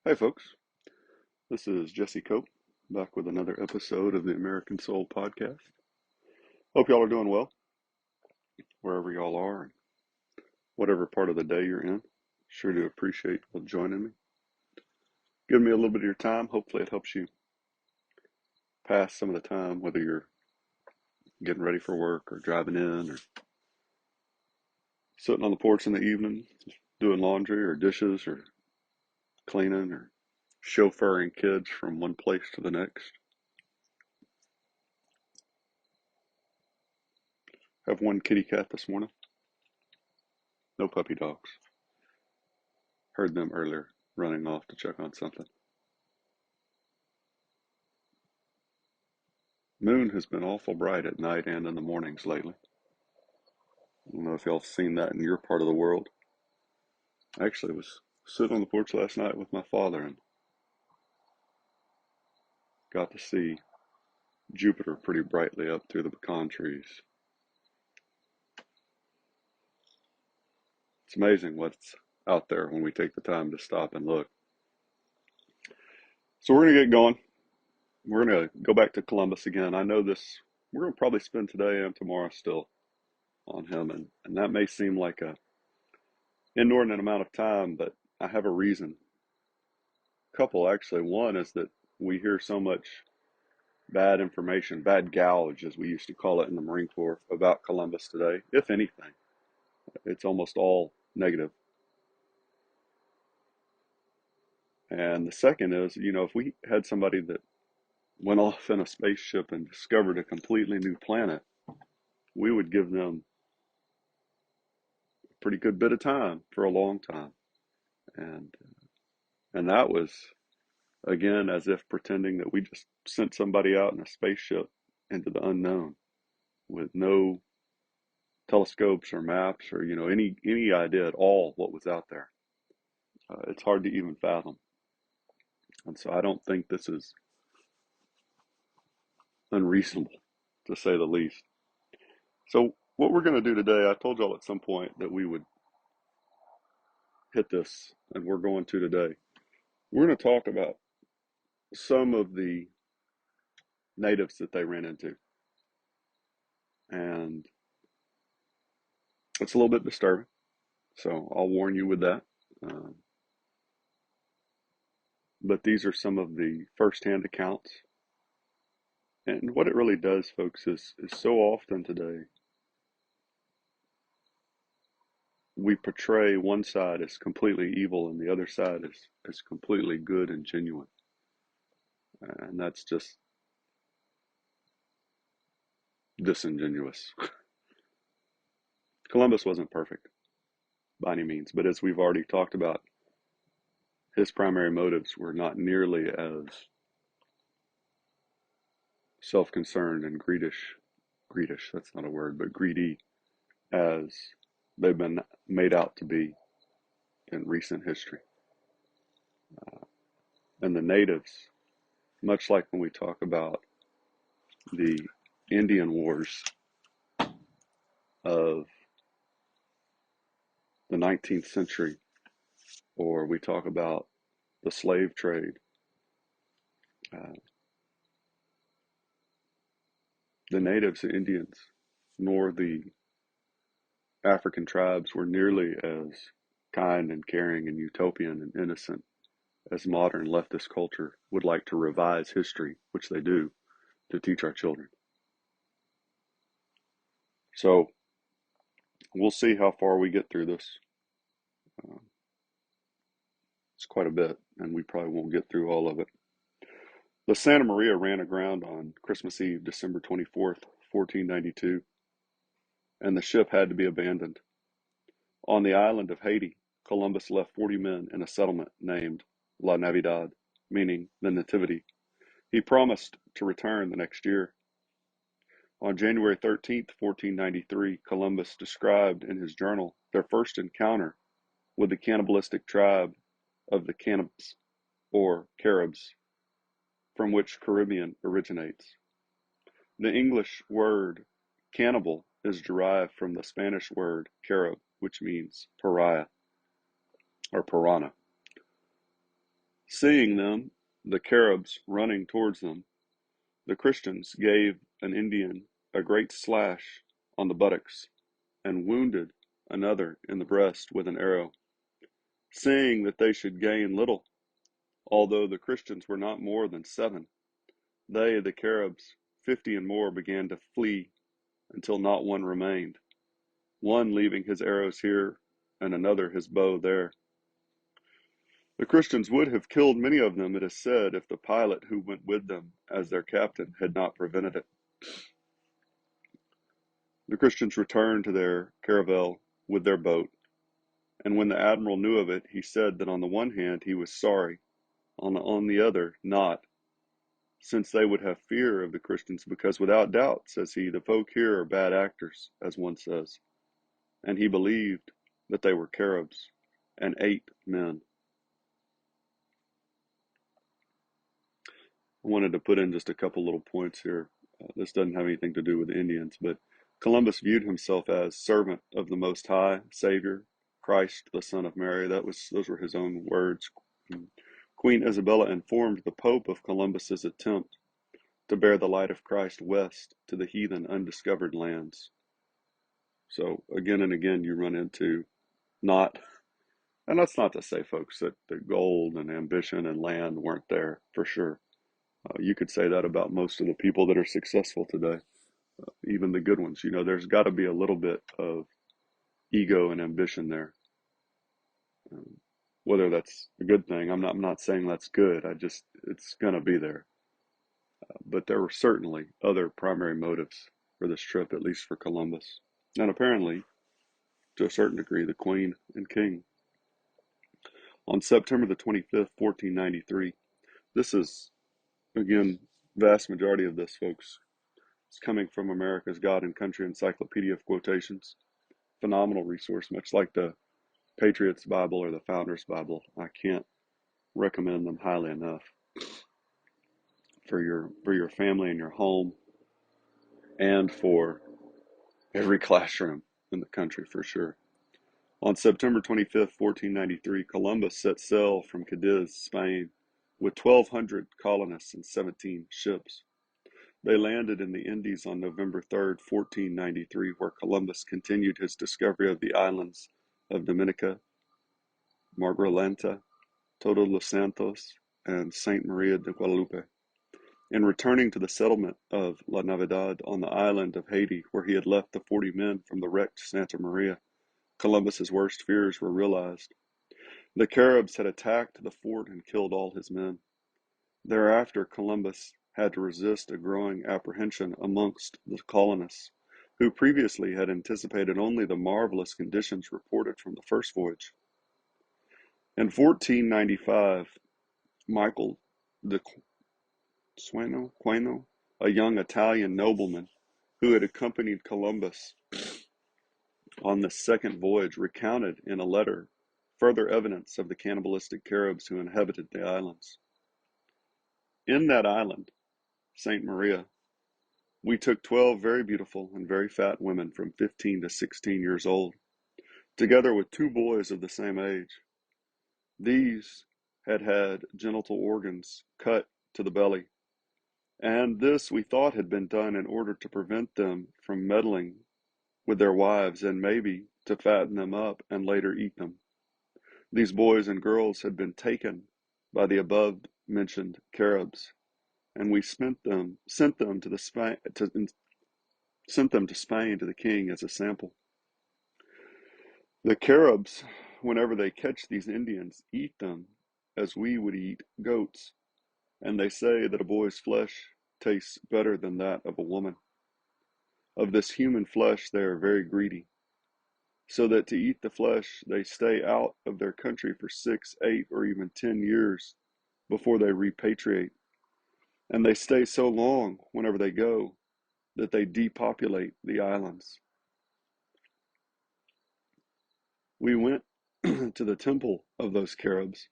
Hey folks, this is Jesse Cope back with another episode of the American Soul Podcast. Hope y'all are doing well wherever y'all are and whatever part of the day you're in. Sure do appreciate you joining me. Give me a little bit of your time. Hopefully it helps you pass some of the time, whether you're getting ready for work or driving in or sitting on the porch in the evening, doing laundry or dishes or cleaning or chauffeuring kids from one place to the next. Have one kitty cat this morning. No puppy dogs. Heard them earlier running off to check on something. Moon has been awful bright at night and in the mornings lately. I don't know if y'all have seen that in your part of the world. I actually was sitting on the porch last night with my father and got to see Jupiter pretty brightly up through the pecan trees. It's amazing what's out there when we take the time to stop and look. So we're going to get going. We're going to go back to Columbus again. I know we're going to probably spend today and tomorrow still on him, and that may seem like a inordinate amount of time, but I have a reason. Couple, actually. One is that we hear so much bad information, bad gouge, as we used to call it in the Marine Corps, about Columbus today. If anything, it's almost all negative. And the second is, if we had somebody that went off in a spaceship and discovered a completely new planet, we would give them a pretty good bit of time for a long time. And and that was, again, as if pretending that we just sent somebody out in a spaceship into the unknown with no telescopes or maps or any idea at all what was out there. It's hard to even fathom, and so I don't think this is unreasonable, to say the least. So what we're going to do today, I told y'all at some point that we would hit this, and we're going to today. We're going to talk about some of the natives that they ran into, and it's a little bit disturbing, so I'll warn you with that. Um, but these are some of the first-hand accounts. And what it really does, folks, is so often today we portray one side as completely evil and the other side as completely good and genuine. And that's just disingenuous. Columbus wasn't perfect by any means, but as we've already talked about, his primary motives were not nearly as self-concerned and greedish, that's not a word, but greedy as they've been made out to be in recent history. And the natives, much like when we talk about the Indian wars of the 19th century, or we talk about the slave trade, uh, the natives, the Indians, nor the African tribes were nearly as kind and caring and utopian and innocent as modern leftist culture would like to revise history, which they do, to teach our children. So we'll see how far we get through this. Uh, it's quite a bit, and we probably won't get through all of it. The Santa Maria ran aground on Christmas Eve, December 24th, 1492, and the ship had to be abandoned. On the island of Haiti, Columbus left 40 men in a settlement named La Navidad, meaning the Nativity. He promised to return the next year. On January 13th, 1493, Columbus described in his journal their first encounter with the cannibalistic tribe of the Cannibals, or Caribs, from which Caribbean originates. The English word cannibal is derived from the Spanish word Carib, which means pariah or piranha. Seeing them, the Caribs, running towards them, the Christians gave an Indian a great slash on the buttocks, and wounded another in the breast with an arrow, seeing that they should gain little, although the Christians were not more than 7. They, the Caribs, 50 and more, began to flee until not one remained, one leaving his arrows here and another his bow there. The Christians would have killed many of them, it is said, if the pilot who went with them as their captain had not prevented it. The Christians returned to their caravel with their boat, and when the admiral knew of it, he said that on the one hand he was sorry, on the other not, since they would have fear of the Christians, because without doubt, says he, the folk here are bad actors, as one says. And he believed that they were Caribs, and 8 men. I wanted to put in just a couple little points here. This doesn't have anything to do with the Indians, but Columbus viewed himself as servant of the Most High, Savior, Christ, the Son of Mary. Those were his own words. Queen Isabella informed the Pope of Columbus's attempt to bear the light of Christ west to the heathen undiscovered lands. So again and again you run into not, and that's not to say, folks, that the gold and ambition and land weren't there, for sure. You could say that about most of the people that are successful today, even the good ones. There's got to be a little bit of ego and ambition there. Whether that's a good thing, I'm not saying that's good. It's going to be there. But there were certainly other primary motives for this trip, at least for Columbus. And apparently, to a certain degree, the Queen and King. On September the 25th, 1493, this is, again, vast majority of this, folks, is coming from America's God and Country Encyclopedia of Quotations. Phenomenal resource, much like the Patriots Bible or the Founders Bible. I can't recommend them highly enough for your family and your home, and for every classroom in the country, for sure. On September 25th, 1493, Columbus set sail from Cadiz, Spain, with 1,200 colonists and 17 ships. They landed in the Indies on November 3rd, 1493, where Columbus continued his discovery of the islands of Dominica, Margarelanta, Todos los Santos, and Saint Maria de Guadalupe. In returning to the settlement of La Navidad on the island of Haiti, where he had left the 40 men from the wrecked Santa Maria, Columbus's worst fears were realized. The Caribs had attacked the fort and killed all his men. Thereafter, Columbus had to resist a growing apprehension amongst the colonists, who previously had anticipated only the marvelous conditions reported from the first voyage. In 1495, Michael de Queno, a young Italian nobleman who had accompanied Columbus on the second voyage, recounted in a letter further evidence of the cannibalistic Caribs who inhabited the islands. In that island, Saint Maria, we took 12 very beautiful and very fat women from 15 to 16 years old, together with 2 boys of the same age. These had had genital organs cut to the belly, and this we thought had been done in order to prevent them from meddling with their wives, and maybe to fatten them up and later eat them. These boys and girls had been taken by the above mentioned Caribs, and we sent them to Spain to the king as a sample. The Caribs, whenever they catch these Indians, eat them as we would eat goats, and they say that a boy's flesh tastes better than that of a woman. Of this human flesh they are very greedy, so that to eat the flesh they stay out of their country for 6, 8, or even 10 years before they repatriate. And they stay so long whenever they go that they depopulate the islands. We went to the temple of those Caribs,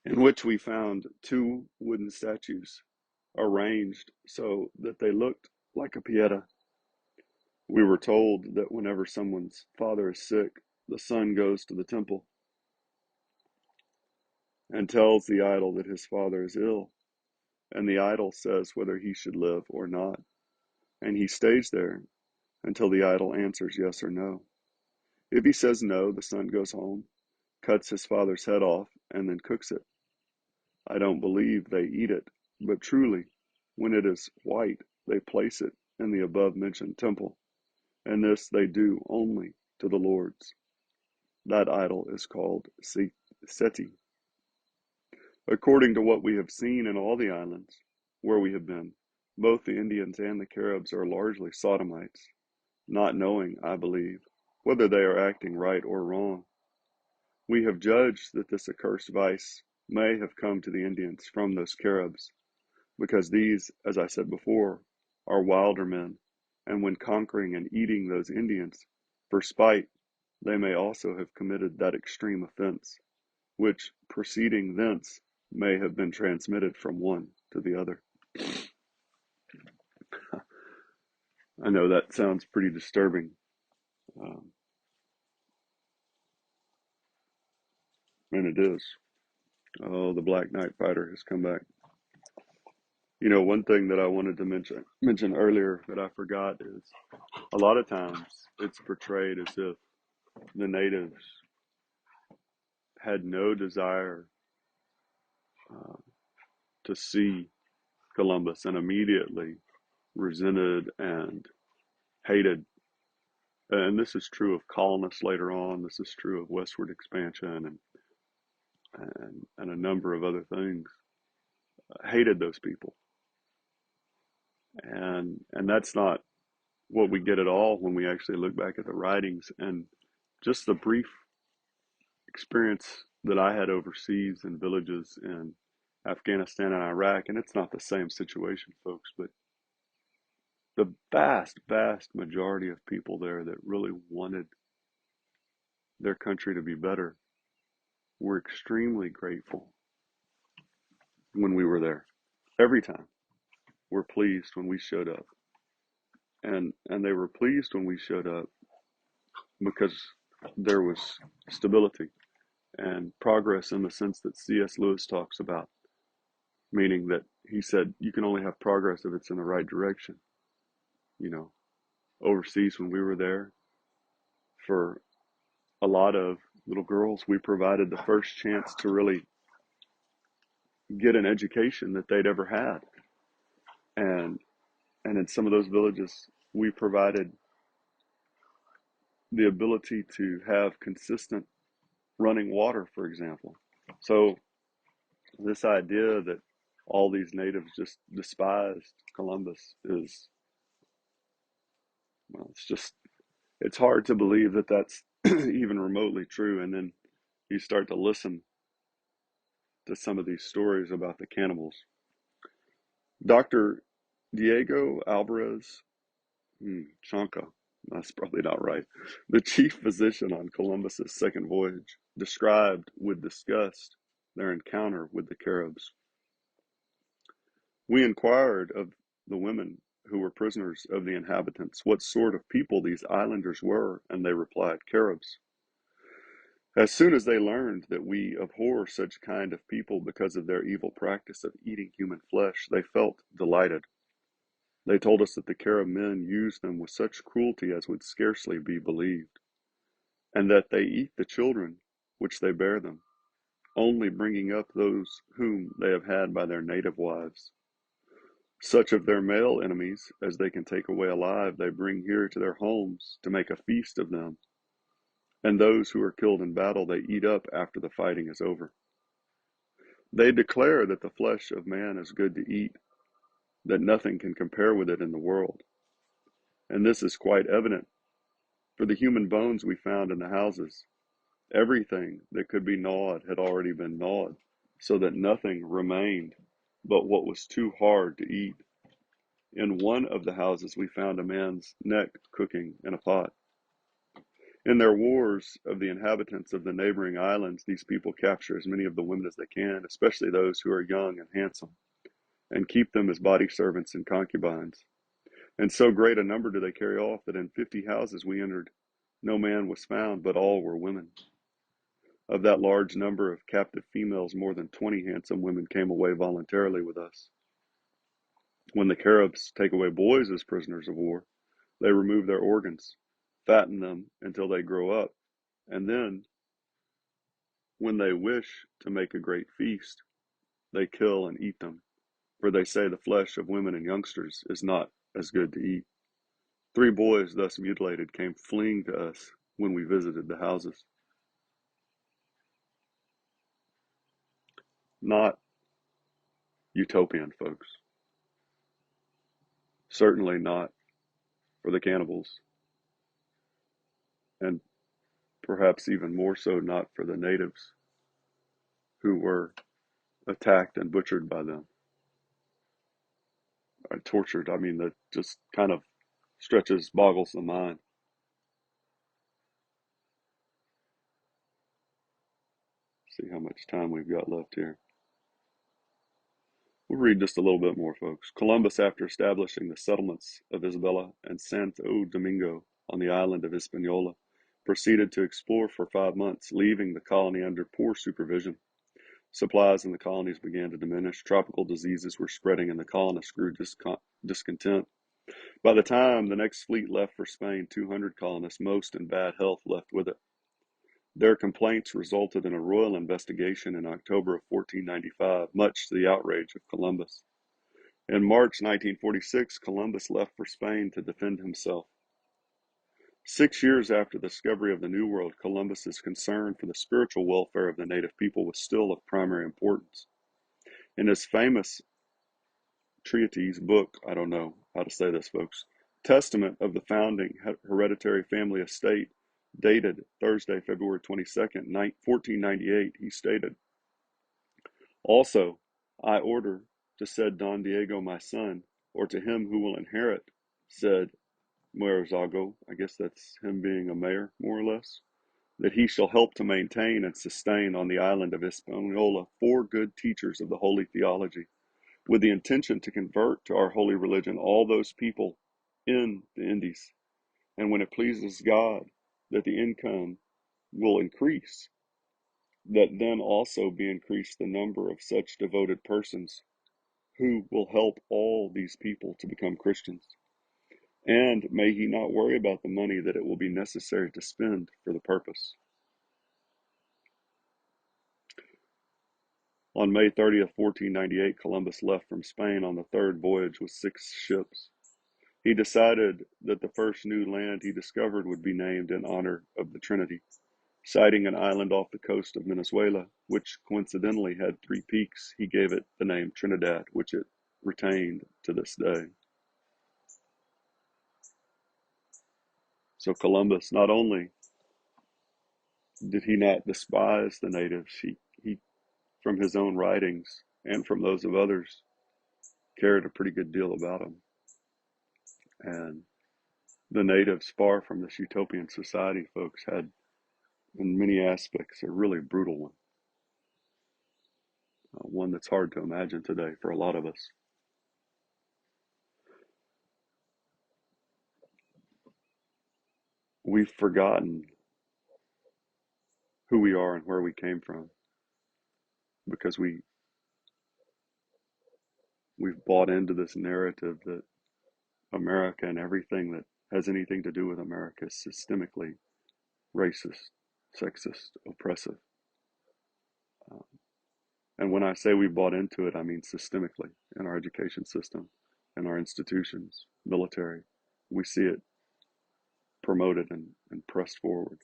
in which we found 2 wooden statues arranged so that they looked like a pieta. We were told that whenever someone's father is sick, the son goes to the temple. and tells the idol that his father is ill. And the idol says whether he should live or not. And he stays there until the idol answers yes or no. If he says no, the son goes home, cuts his father's head off, and then cooks it. I don't believe they eat it, but truly, when it is white, they place it in the above-mentioned temple, and this they do only to the lords. That idol is called Seti. According to what we have seen in all the islands where we have been, both the Indians and the Caribs are largely sodomites, not knowing, I believe, whether they are acting right or wrong. We have judged that this accursed vice may have come to the Indians from those Caribs, because these, as I said before, are wilder men, and when conquering and eating those Indians for spite, they may also have committed that extreme offense, which, proceeding thence, may have been transmitted from one to the other. I know that sounds pretty disturbing. Um, and it is. Oh, the Black Knight Fighter has come back. You know, one thing that I wanted to mention earlier that I forgot is a lot of times it's portrayed as if the natives had no desire uh, to see Columbus and immediately resented and hated. And this is true of colonists later on. This is true of westward expansion and a number of other things. Hated those people, and that's not what we get at all when we actually look back at the writings and just the brief experience that I had overseas in villages in Afghanistan and Iraq. And it's not the same situation, folks, but the vast majority of people there that really wanted their country to be better were extremely grateful when we were there. Every time we're pleased when we showed up. And they were pleased when we showed up because there was stability and progress in the sense that C.S. Lewis talks about, meaning that he said you can only have progress if it's in the right direction. You know, overseas when we were there, for a lot of little girls, we provided the first chance to really get an education that they'd ever had. And in some of those villages, we provided the ability to have consistent running water, for example. So this idea that all these natives just despised Columbus is, well, it's hard to believe that that's even remotely true. And then you start to listen to some of these stories about the cannibals. Dr. Diego Alvarez Chanca, that's probably not right, the chief physician on Columbus's second voyage, described with disgust their encounter with the Caribs. We inquired of the women who were prisoners of the inhabitants what sort of people these islanders were, and they replied, Caribs. As soon as they learned that we abhor such kind of people because of their evil practice of eating human flesh, they felt delighted. They told us that the Carib men use them with such cruelty as would scarcely be believed, and that they eat the children which they bear them, only bringing up those whom they have had by their native wives. Such of their male enemies as they can take away alive, they bring here to their homes to make a feast of them, and those who are killed in battle they eat up after the fighting is over. They declare that the flesh of man is good to eat, that nothing can compare with it in the world. And this is quite evident, for the human bones we found in the houses, everything that could be gnawed had already been gnawed, so that nothing remained but what was too hard to eat. In one of the houses we found a man's neck cooking in a pot. In their wars of the inhabitants of the neighboring islands, these people capture as many of the women as they can, especially those who are young and handsome, and keep them as body servants and concubines. And so great a number do they carry off that in 50 houses we entered, no man was found, but all were women. Of that large number of captive females, more than 20 handsome women came away voluntarily with us. When the Caribs take away boys as prisoners of war, they remove their organs, fatten them until they grow up, and then, when they wish to make a great feast, they kill and eat them, for they say the flesh of women and youngsters is not as good to eat. 3 boys thus mutilated came fleeing to us when we visited the houses. Not utopian, folks. Certainly not for the cannibals, and perhaps even more so not for the natives who were attacked and butchered by them, or tortured. I mean, that just kind of boggles the mind. See how much time we've got left here. We'll read just a little bit more, folks. Columbus, after establishing the settlements of Isabella and Santo Domingo on the island of Hispaniola, proceeded to explore for 5 months, leaving the colony under poor supervision. Supplies in the colonies began to diminish. Tropical diseases were spreading, and the colonists grew discontent. By the time the next fleet left for Spain, 200 colonists, most in bad health, left with it. Their complaints resulted in a royal investigation in October of 1495, much to the outrage of Columbus. In March 1946, Columbus left for Spain to defend himself. 6 years after the discovery of the New World, Columbus's concern for the spiritual welfare of the native people was still of primary importance. In his famous treatise book, I don't know how to say this, folks, Testament of the Founding Hereditary Family Estate, dated Thursday, February 22nd, 1498, he stated, "Also, I order to said Don Diego my son, or to him who will inherit said Muerzago," I guess that's him being a mayor, more or less, "that he shall help to maintain and sustain on the island of Hispaniola 4 good teachers of the holy theology, with the intention to convert to our holy religion all those people in the Indies, and when it pleases God that the income will increase, that then also be increased the number of such devoted persons who will help all these people to become Christians. And may he not worry about the money that it will be necessary to spend for the purpose." On May 30th, 1498, Columbus left from Spain on the 3rd voyage with 6 ships. He decided that the first new land he discovered would be named in honor of the Trinity, citing an island off the coast of Venezuela, which coincidentally had 3 peaks. He gave it the name Trinidad, which it retained to this day. So Columbus, not only did he not despise the natives, he from his own writings and from those of others, cared a pretty good deal about them. And the natives, far from this utopian society, folks, had, in many aspects, a really brutal one that's hard to imagine today for a lot of us. We've forgotten who we are and where we came from because we've bought into this narrative that America and everything that has anything to do with America is systemically racist, sexist, oppressive. Um, and when I say we bought into it, I mean systemically in our education system, in our institutions, military. We see it promoted and pressed forward.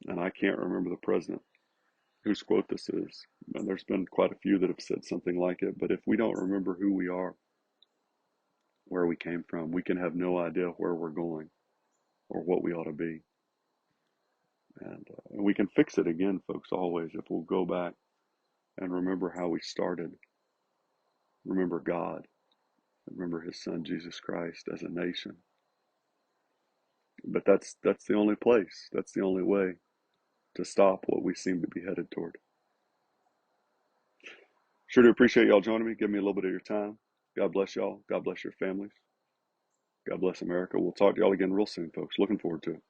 And I can't remember the president whose quote this is. And there's been quite a few that have said something like it. But if we don't remember who we are, where we came from, we can have no idea where we're going or what we ought to be. And we can fix it again, folks, always, if we'll go back and remember how we started. Remember God. Remember his son, Jesus Christ, as a nation. But that's the only place. That's the only way to stop what we seem to be headed toward. Sure do appreciate y'all joining me. Give me a little bit of your time. God bless y'all. God bless your families. God bless America. We'll talk to y'all again real soon, folks. Looking forward to it.